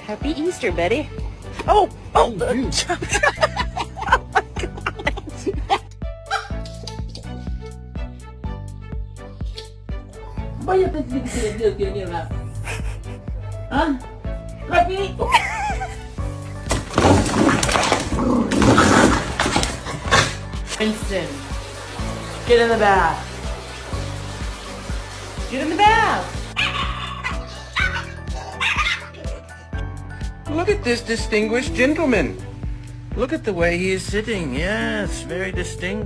Happy Easter, Betty. Oh, oh, Oh, you. Bayar tadi dia lah. Hah? Lagi? Winston, get in the bath. Get in the bath. Look at this distinguished gentleman. Look at the way he is sitting. Yes, very distinguished.